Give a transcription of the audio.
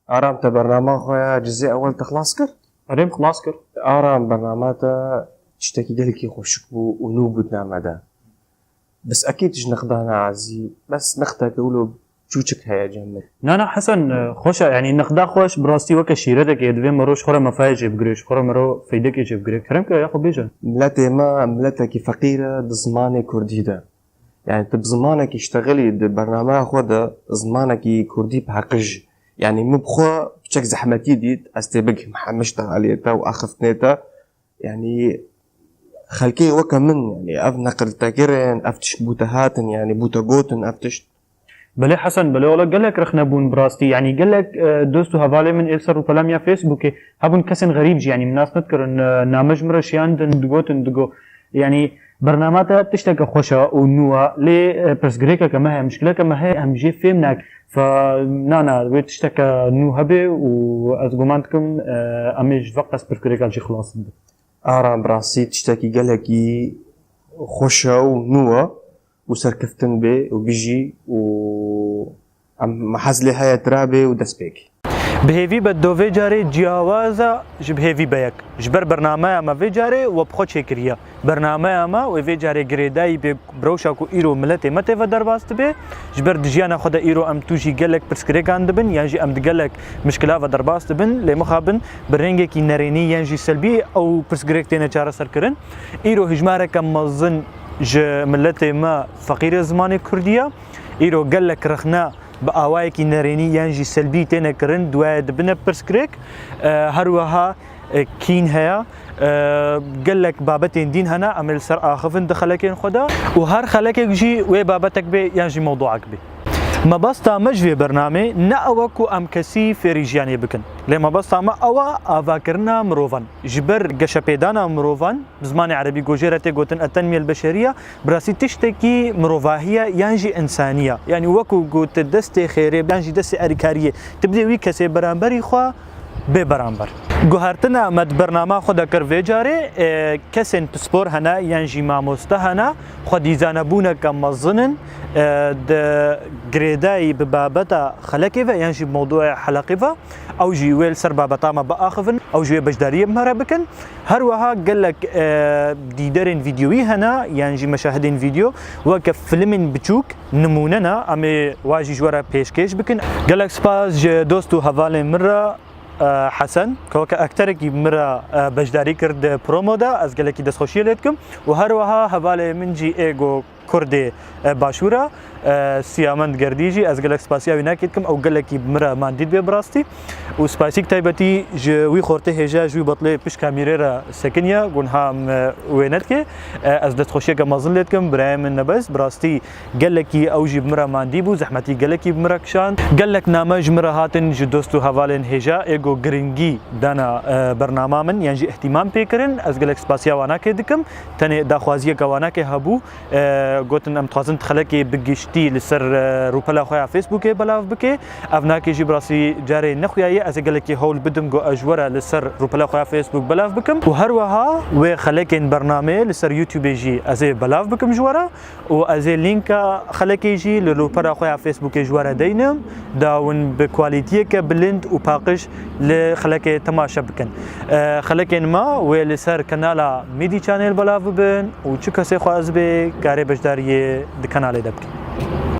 آرام برنامه خويا جزء أول تخلص كر. ريم خلاص كر. آرام برناماته تشتكي قالك يخشك ونوبتنا مدى. بس أكيد إيش نخدانا عزي بس نخدا كولو شوشك هيا جمل. نانا حسن خوش يعني نخدا خوش براستي وك شيرتك يدوي مروش خورا مفاجئ بقريش خورا مرو فيدك يجي بقريش كرمك يا أخو بيجا. ملتي ما ملتك فقيرة بزمانة كردية. يعني بزمانك يشتغلي برنامج خدا زمانك كردي بحقج. يعني مبخوا بشكل زحمتي ديت استبق محمشتها عليتا وأخفتنيتا يعني خلكي وكمن يعني أف نقل تاكرين أفتش بوتهاتن يعني بوتاغوتن أفتش بلي حسن بلي والله قال لك رخنا بون براستي يعني قال لك دوستو هفالي من إلسر وفلام يا فيسبوك هبون كسن غريب يعني من ناس نذكر إن نامج مرشيان دندقو يعني برنامجها تشتكي خوشة ونوع لي برسغريكا كما هي مشكلة كما هي هم جي فهمناك فنانا ويت تشتكي نو هبي وأزقومانتكم أميج فقط برسغريكا جي خلاص آرام براسي تشتكي قالكي خوشة ونوع وسركفتن بي وبيجي و محزلي هاي ترابي ودسبيك بهيفي بدو جاري جیاوازا جبهيفي بيك جبر برنامه ما في جاري وبخو چكريا برنامه ما وفي جاري گريداي بروشا کو ايرو ملتي متي ودر باست به جبر دجيانا خدا ايرو ام توجي گلك برسكريك عندبن يانجي ام دگلك مشكله ودر باست بن لمخابن برنگي كي نريني يانجي سلبي او برسكريك تينا چاره سركرن ايرو هجماره كم مزن ج ملتي ما فقير زماني كرديه ايرو گلك رخنا بآوائك نريني يانجي سلبي تينا كرن دوائي دبنا برسكريك هروها كين هيا قال لك بابتين دين هنا عمل سر آخفن دخلكين خدا وهر خلكك جي وي بابتك بي يانجي موضوعك بي ما بستا مجوي برنامج نأوكو أم كسي في ريجياني بكن لما بستا ما أوا أفاكرنا مروفان جبر قشبيدانا مروفان بزمان عربي جوجيرتي قوتن التنمية البشرية براسي تشتكي مروفاهية يانجي إنسانية يعني وكو قوت دستي خيري يانجي دستي أريكارية تبدي وي كسي برانبري خوا ببرانبر گوهرتنا مد برنامه خدا کر ویجاره کسین پسپور هنا یعنی ماموسته هنا خودی زنبونه کم مزنن د گریدای ببابتا خلقی و یعنی موضوع حلقی و او جیویل سر بابتا ما باخفن او جیو بجداری مهره بکن هر وها قال لك ديدرين فيديوي هنا يعني مشاهدين فيديو وكف فيلم بتشوك نموننا امي واجي جورا بيشكيش بكن قال لك سباس دوستو هفالي مره حسن كوكا اكتركي مرة بجداري كرد برومو دا از قالكي دس خوشي ليتكم وهروها هفالي منجي ايغو كردي باشورا سيامند گرديجي از قالك سباسيا ويناكيتكم او قالكي مرة مانديد بي براستي وسباسيك تايبتي جوي خورتي هجا جوي بطلي بش كاميرا سكنيا قنها وينتكي از دس خوشي كمازن ليتكم براي من نبس براستي قالكي اوجي بمرة مانديبو زحمتي قالكي بمرة كشان قالك نامج مرة هاتن جو دوستو هفالين هجا ايغو گرينجي دانا برنامه من يعني اهتمام بيكرن از قالك سباسيا واناكي دكم تاني داخوازيه كواناكي هبو قوتن ام تخازن تخلكي بگشتي لسر روبلا خويا فيسبوك بلاف بكي افناكي جي براسي جاري نخويا از قالكي هول بدم جو اجوره لسر روبلا خويا فيسبوك بلاف بكم وهروها وخلكين برنامج لسر يوتيوب جي از بلاف بكم جوره واز لينك خلكي جي لروبلا خويا فيسبوك جوره دينم داون بكواليتي كبلند وباقش لخلكي تماشا بكن خلكين ما ولسر كنالا ميدي channel بلاف بن وچكسي خواز بي كاري بجداريه د كنال دبكي